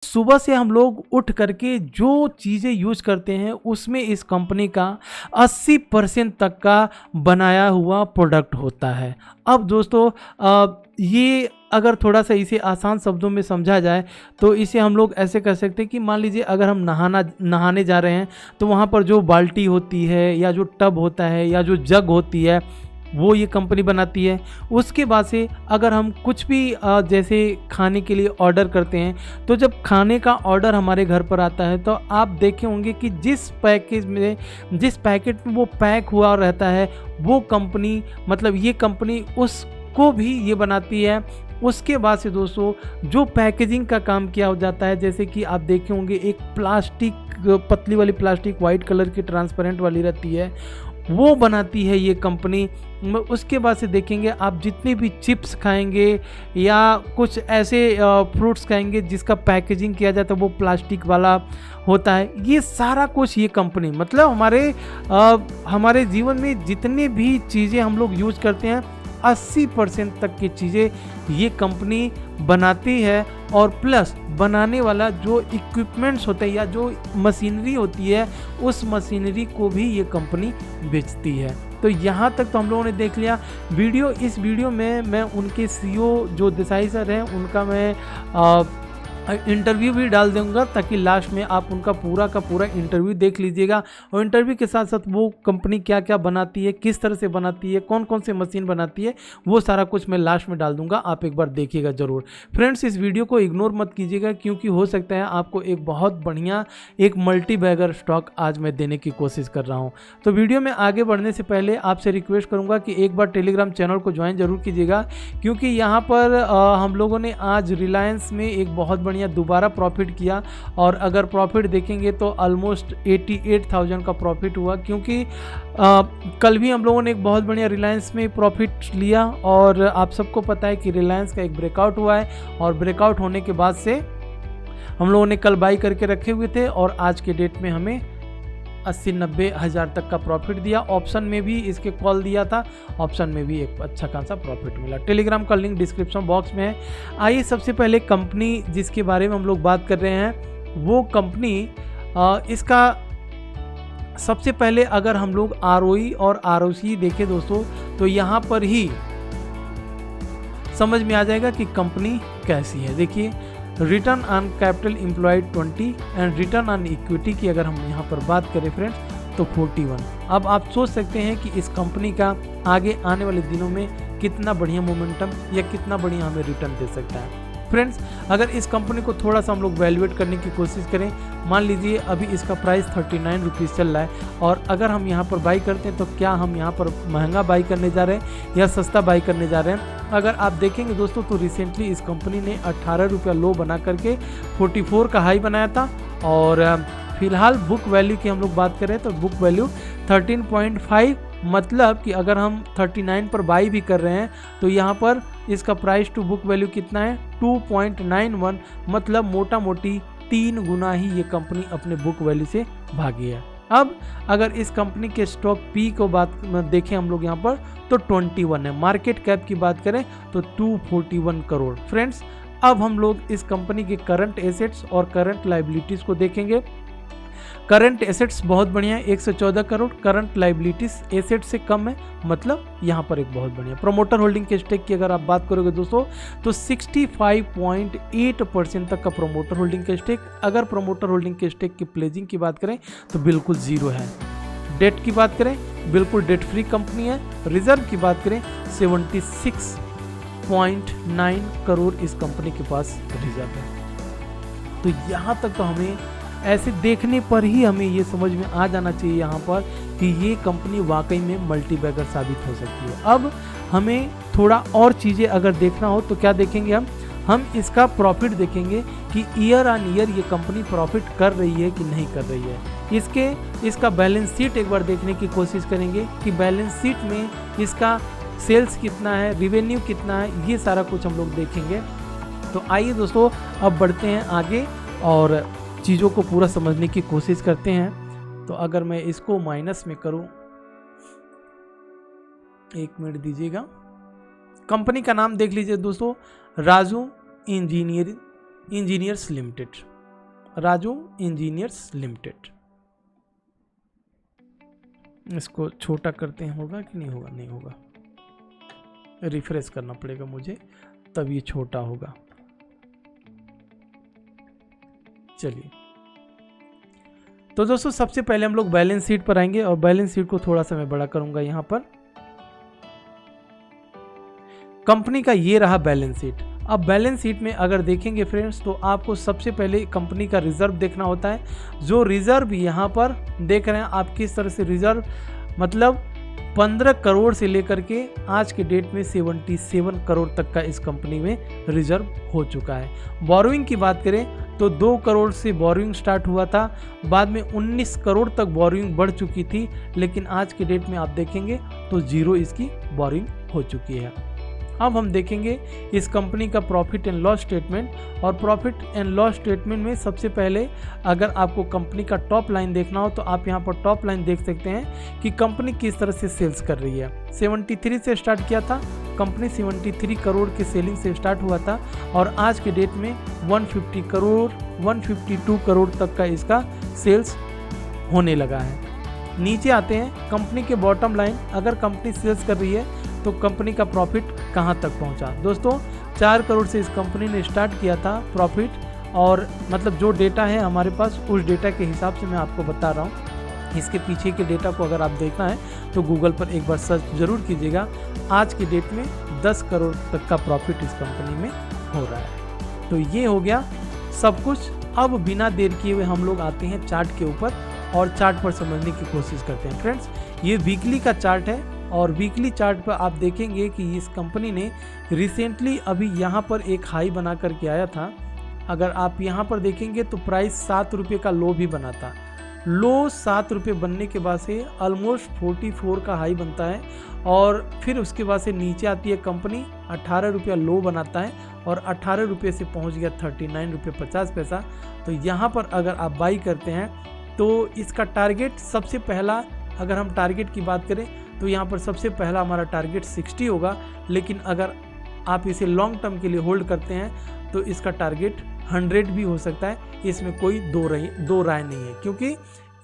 सुबह से हम लोग उठ करके जो चीज़ें यूज करते हैं उसमें इस कंपनी का 80% तक का बनाया हुआ प्रोडक्ट होता है। अब दोस्तों ये अगर थोड़ा सा इसे आसान शब्दों में समझा जाए तो इसे हम लोग ऐसे कर सकते हैं कि मान लीजिए अगर हम नहाने जा रहे हैं तो वहाँ पर जो बाल्टी होती है या जो टब होता है या जो जग होती है वो ये कंपनी बनाती है। उसके बाद से अगर हम कुछ भी जैसे खाने के लिए ऑर्डर करते हैं तो जब खाने का ऑर्डर हमारे घर पर आता है तो आप देखे होंगे कि जिस पैकेट में वो पैक हुआ रहता है वो कंपनी मतलब ये कंपनी उसको भी ये बनाती है। उसके बाद से दोस्तों जो पैकेजिंग का काम किया हो जाता है, जैसे कि आप देखे होंगे एक प्लास्टिक पतली वाली प्लास्टिक वाइट कलर की ट्रांसपेरेंट वाली रहती है वो बनाती है ये कंपनी। उसके बाद से देखेंगे आप जितने भी चिप्स खाएंगे या कुछ ऐसे फ्रूट्स खाएंगे जिसका पैकेजिंग किया जाता है वो प्लास्टिक वाला होता है, ये सारा कुछ ये कंपनी मतलब हमारे जीवन में जितने भी चीज़ें हम लोग यूज करते हैं 80% तक की चीज़ें ये कंपनी बनाती है। और प्लस बनाने वाला जो इक्विपमेंट्स होते हैं या जो मशीनरी होती है उस मशीनरी को भी ये कंपनी बेचती है। तो यहाँ तक तो हम लोगों ने देख लिया। इस वीडियो में मैं उनके सीईओ जो देसाई सर हैं उनका मैं इंटरव्यू भी डाल दूंगा ताकि लास्ट में आप उनका पूरा का पूरा इंटरव्यू देख लीजिएगा। और इंटरव्यू के साथ साथ वो कंपनी क्या क्या बनाती है, किस तरह से बनाती है, कौन कौन से मशीन बनाती है, वो सारा कुछ मैं लास्ट में डाल दूंगा, आप एक बार देखिएगा ज़रूर। फ्रेंड्स इस वीडियो को इग्नोर मत कीजिएगा क्योंकि हो सकता है आपको एक बहुत बढ़िया एक मल्टी बैगर स्टॉक आज मैं देने की कोशिश कर रहा हूँ। तो वीडियो में आगे बढ़ने से पहले आपसे रिक्वेस्ट करूँगा कि एक बार टेलीग्राम चैनल को ज्वाइन जरूर कीजिएगा क्योंकि यहाँ पर हम लोगों ने आज रिलायंस में एक बहुत बढ़िया दोबारा प्रॉफिट किया। और अगर प्रॉफिट देखेंगे तो ऑलमोस्ट 88,000 का प्रॉफिट हुआ क्योंकि कल भी हम लोगों ने एक बहुत बढ़िया रिलायंस में प्रॉफिट लिया। और आप सबको पता है कि रिलायंस का एक ब्रेकआउट हुआ है और ब्रेकआउट होने के बाद से हम लोगों ने कल बाई करके रखे हुए थे और आज के डेट में हमें 80-90 हज़ार तक का प्रॉफिट दिया। ऑप्शन में भी इसके कॉल दिया था, ऑप्शन में भी एक अच्छा खासा प्रॉफिट मिला। टेलीग्राम का लिंक डिस्क्रिप्शन बॉक्स में है। आइए सबसे पहले कंपनी जिसके बारे में हम लोग बात कर रहे हैं वो कंपनी इसका सबसे पहले अगर हम लोग ROE और ROC देखें दोस्तों तो यहाँ पर ही समझ में आ जाएगा कि कंपनी कैसी है। देखिए return on capital employed 20 and return on equity की अगर हम यहाँ पर बात करें फ्रेंड्स तो 41। अब आप सोच सकते हैं कि इस कंपनी का आगे आने वाले दिनों में कितना बढ़िया मोमेंटम या कितना बढ़िया हमें रिटर्न दे सकता है। फ्रेंड्स अगर इस कंपनी को थोड़ा सा हम लोग वैल्यूएट करने की कोशिश करें, मान लीजिए अभी इसका प्राइस 39 रुपीज़ चल रहा है और अगर हम यहाँ पर बाई करते हैं तो क्या हम यहाँ पर महंगा बाई करने जा रहे हैं या सस्ता बाई करने जा रहे हैं। अगर आप देखेंगे दोस्तों तो रिसेंटली इस कंपनी ने 18 रुपया लो बना करके 44 का हाई बनाया था और फिलहाल बुक वैल्यू की हम लोग बात करें तो बुक वैल्यू 13.5, मतलब कि अगर हम 39 पर बाई भी कर रहे हैं तो यहाँ पर इसका प्राइस टू बुक वैल्यू कितना है 2.91, मतलब मोटा मोटी 3 गुना ही ये कंपनी अपने बुक वैल्यू से भागी है। अब अगर इस कंपनी के स्टॉक पी को बात देखें हम लोग यहाँ पर तो 21 है, मार्केट कैप की बात करें तो 241 करोड़। फ्रेंड्स अब हम लोग इस कंपनी के करंट एसेट्स और करंट लाइबिलिटीज़ को देखेंगे। करंट एसेट्स बहुत बढ़िया है 114 करोड़, करंट लाइबिलिटीज एसेट से कम है, मतलब यहाँ पर एक बहुत बढ़िया। प्रोमोटर होल्डिंग के स्टेक की अगर आप बात करोगे दोस्तों तो 65.8% तक का प्रोमोटर होल्डिंग के स्टेक। अगर प्रोमोटर होल्डिंग के स्टेक की प्लेजिंग की बात करें तो बिल्कुल जीरो है। डेट की बात करें बिल्कुल डेट फ्री कंपनी है। रिजर्व की बात करें 76.9 करोड़ इस कंपनी के पास रिजर्व है। तो यहाँ तक तो हमें ऐसे देखने पर ही हमें ये समझ में आ जाना चाहिए यहाँ पर कि ये कंपनी वाकई में मल्टी बैगर साबित हो सकती है। अब हमें थोड़ा और चीज़ें अगर देखना हो तो क्या देखेंगे हम इसका प्रॉफिट देखेंगे कि ईयर ऑन ईयर ये कंपनी प्रॉफिट कर रही है कि नहीं कर रही है। इसका बैलेंस शीट एक बार देखने की कोशिश करेंगे कि बैलेंस शीट में इसका सेल्स कितना है, रिवेन्यू कितना है, ये सारा कुछ हम लोग देखेंगे। तो आइए दोस्तों अब बढ़ते हैं आगे और चीज़ों को पूरा समझने की कोशिश करते हैं। तो अगर मैं इसको माइनस में करूं, एक मिनट दीजिएगा। कंपनी का नाम देख लीजिए दोस्तों, Raju engineers limited. Raju engineers limited. इसको छोटा करते हैं, होगा कि नहीं होगा? नहीं होगा, रिफ्रेश करना पड़ेगा मुझे, तब ये छोटा होगा। चलिए, तो दोस्तों सबसे पहले हम लोग बैलेंस शीट पर आएंगे और बैलेंस शीट को थोड़ा सा मैं बड़ा करूंगा। यहां पर कंपनी का ये रहा बैलेंस शीट। अब बैलेंस शीट में अगर देखेंगे फ्रेंड्स, तो आपको सबसे पहले कंपनी का रिजर्व देखना होता है। जो रिजर्व यहाँ पर देख रहे हैं आप, किस तरह से रिजर्व, मतलब 15 करोड़ से लेकर के आज के डेट में 77 करोड़ तक का इस कंपनी में रिजर्व हो चुका है। बोरोइंग की बात करें तो 2 करोड़ से बोरोइंग स्टार्ट हुआ था, बाद में 19 करोड़ तक बोरोइंग बढ़ चुकी थी, लेकिन आज के डेट में आप देखेंगे तो 0 इसकी बोरोइंग हो चुकी है। अब हम देखेंगे इस कंपनी का प्रॉफिट एंड लॉस स्टेटमेंट, और प्रॉफिट एंड लॉस स्टेटमेंट में सबसे पहले अगर आपको कंपनी का टॉप लाइन देखना हो तो आप यहां पर टॉप लाइन देख सकते हैं कि कंपनी किस तरह से सेल्स कर रही है। 73 से स्टार्ट किया था कंपनी, 73 करोड़ की सेलिंग से स्टार्ट हुआ था और आज के डेट में 150 करोड़ 152 करोड़ तक का इसका सेल्स होने लगा है। नीचे आते हैं कंपनी के बॉटम लाइन, अगर कंपनी सेल्स कर रही है तो कंपनी का प्रॉफिट कहां तक पहुंचा। दोस्तों 4 करोड़ से इस कंपनी ने स्टार्ट किया था प्रॉफिट, और मतलब जो डेटा है हमारे पास उस डेटा के हिसाब से मैं आपको बता रहा हूं। इसके पीछे के डेटा को अगर आप देखना है तो गूगल पर एक बार सर्च जरूर कीजिएगा। आज की डेट में 10 करोड़ तक का प्रॉफिट इस कंपनी में हो रहा है। तो ये हो गया सब कुछ। अब बिना देर किए हुए हम लोग आते हैं चार्ट के ऊपर और चार्ट पर समझने की कोशिश करते हैं। फ्रेंड्स ये वीकली का चार्ट है और वीकली चार्ट पर आप देखेंगे कि इस कंपनी ने रिसेंटली अभी यहाँ पर एक हाई बना करके आया था। अगर आप यहाँ पर देखेंगे तो प्राइस 7 रुपये का लो भी बना था। लो 7 रुपये बनने के बाद से ऑलमोस्ट 44 का हाई बनता है और फिर उसके बाद से नीचे आती है कंपनी, 18 रुपया लो बनाता है और 18 रुपये से पहुँच गया 39 रुपये 50 पैसा। तो यहाँ पर अगर आप बाई करते हैं तो इसका टारगेट सबसे पहला, अगर हम टारगेट की बात करें तो यहाँ पर सबसे पहला हमारा टारगेट 60 होगा, लेकिन अगर आप इसे लॉन्ग टर्म के लिए होल्ड करते हैं तो इसका टारगेट 100 भी हो सकता है। इसमें कोई दो राय नहीं है, क्योंकि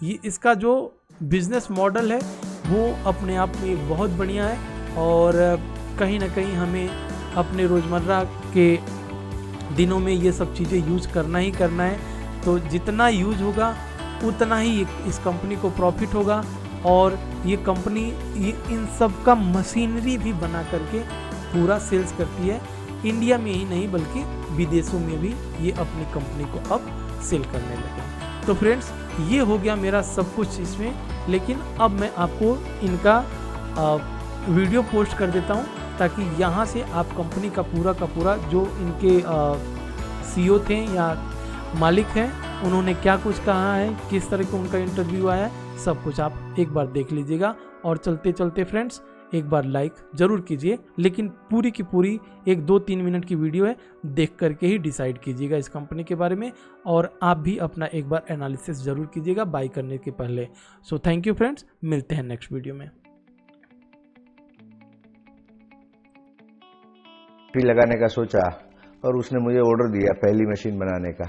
ये इसका जो बिजनेस मॉडल है वो अपने आप में बहुत बढ़िया है और कहीं ना कहीं हमें अपने रोज़मर्रा के दिनों में ये सब चीज़ें यूज करना ही करना है। तो जितना यूज होगा उतना ही इस कंपनी को प्रॉफिट होगा और ये कंपनी ये इन सब का मशीनरी भी बना करके पूरा सेल्स करती है। इंडिया में ही नहीं बल्कि विदेशों में भी ये अपनी कंपनी को अब सेल करने लगे। तो फ्रेंड्स ये हो गया मेरा सब कुछ इसमें, लेकिन अब मैं आपको इनका वीडियो पोस्ट कर देता हूँ ताकि यहाँ से आप कंपनी का पूरा जो इनके CEO थे या मालिक हैं उन्होंने क्या कुछ कहा है, किस तरह का उनका इंटरव्यू आया है, सब कुछ आप एक बार देख लीजिएगा। और चलते चलते फ्रेंड्स एक बार लाइक ज़रूर कीजिए, लेकिन पूरी की पूरी 1-2-3 मिनट की वीडियो है, देख करके ही डिसाइड कीजिएगा इस कंपनी के बारे में और आप भी अपना एक बार एनालिसिस ज़रूर कीजिएगा बाई करने के पहले। सो थैंक यू फ्रेंड्स, मिलते हैं नेक्स्ट वीडियो में। लगाने का सोचा और उसने मुझे ऑर्डर दिया पहली मशीन बनाने का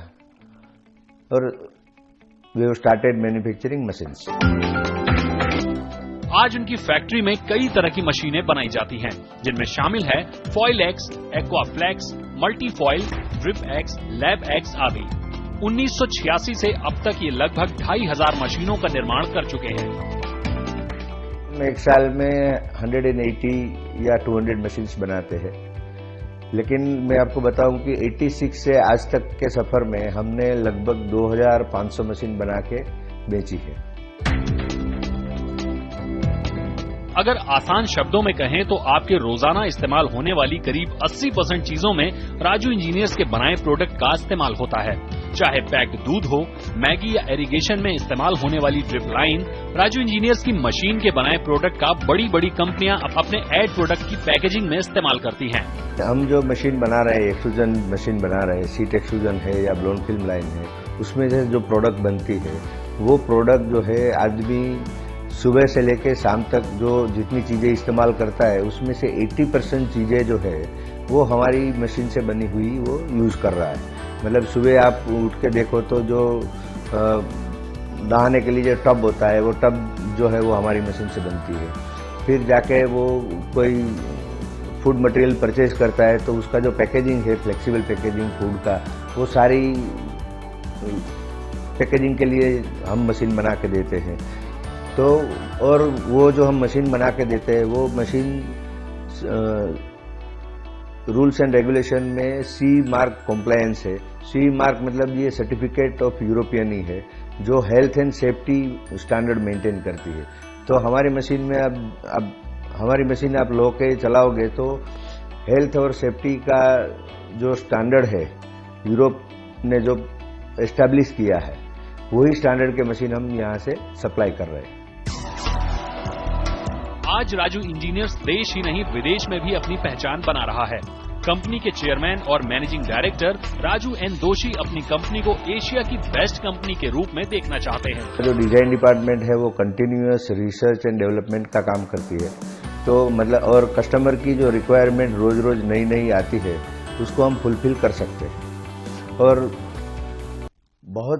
और वी स्टार्टेड मैन्युफैक्चरिंग मशीन्स। आज उनकी फैक्ट्री में कई तरह की मशीनें बनाई जाती हैं, जिनमें शामिल है Foil X, Aquaflex, Multi Foil, Drip X, Lab X आदि। 1986 से अब तक ये लगभग 2500 मशीनों का निर्माण कर चुके हैं। एक साल में 180 या 200 मशीन्स बनाते हैं, लेकिन मैं आपको बताऊं कि 86 से आज तक के सफर में हमने लगभग 2500 मशीन बना के बेची है। अगर आसान शब्दों में कहें तो आपके रोजाना इस्तेमाल होने वाली करीब 80% चीजों में राजू इंजीनियर्स के बनाए प्रोडक्ट का इस्तेमाल होता है। चाहे पैक्ड दूध हो, मैगी या इरिगेशन में इस्तेमाल होने वाली ड्रिप लाइन, राजू इंजीनियर्स की मशीन के बनाए प्रोडक्ट का बड़ी बड़ी कंपनियां अपने एड प्रोडक्ट की पैकेजिंग में इस्तेमाल करती हैं। हम जो मशीन बना रहे हैं, एक्सट्रूजन मशीन बना रहे हैं, सीट एक्सट्रूजन है या ब्लोन फिल्म लाइन है, उसमें जो प्रोडक्ट बनती है वो प्रोडक्ट जो है आदमी सुबह से लेकर शाम तक जो जितनी चीज़ें इस्तेमाल करता है उसमें से 80% चीज़ें जो है वो हमारी मशीन से बनी हुई वो यूज़ कर रहा है। मतलब सुबह आप उठ के देखो तो जो नहाने के लिए जो टब होता है, वो टब जो है वो हमारी मशीन से बनती है। फिर जाके वो कोई फूड मटेरियल परचेज करता है तो उसका जो पैकेजिंग है, फ्लेक्सिबल पैकेजिंग फूड का, वो सारी पैकेजिंग के लिए हम मशीन बना के देते हैं। तो और वो जो हम मशीन बना के देते हैं वो मशीन रूल्स एंड रेगुलेशन में सी मार्क कॉम्प्लायंस है। सी मार्क मतलब ये सर्टिफिकेट ऑफ यूरोपियन ही है, जो health and safety standard maintain करती है। तो हमारी मशीन में अब हमारी मशीन आप लो के चलाओगे तो हेल्थ और सेफ्टी का जो स्टैंडर्ड है, यूरोप ने जो एस्टैब्लिश किया है, वही स्टैंडर्ड के मशीन हम यहाँ से सप्लाई कर रहे हैं। आज राजू इंजीनियर्स देश ही नहीं विदेश में भी अपनी पहचान बना रहा है। कंपनी के चेयरमैन और मैनेजिंग डायरेक्टर राजू एन दोशी अपनी कंपनी को एशिया की बेस्ट कंपनी के रूप में देखना चाहते हैं। जो डिजाइन डिपार्टमेंट है वो कंटिन्यूअस रिसर्च एंड डेवलपमेंट का काम करती है। तो मतलब और कस्टमर की जो रिक्वायरमेंट रोज रोज नई नई आती है उसको हम फुलफिल कर सकते हैं। और बहुत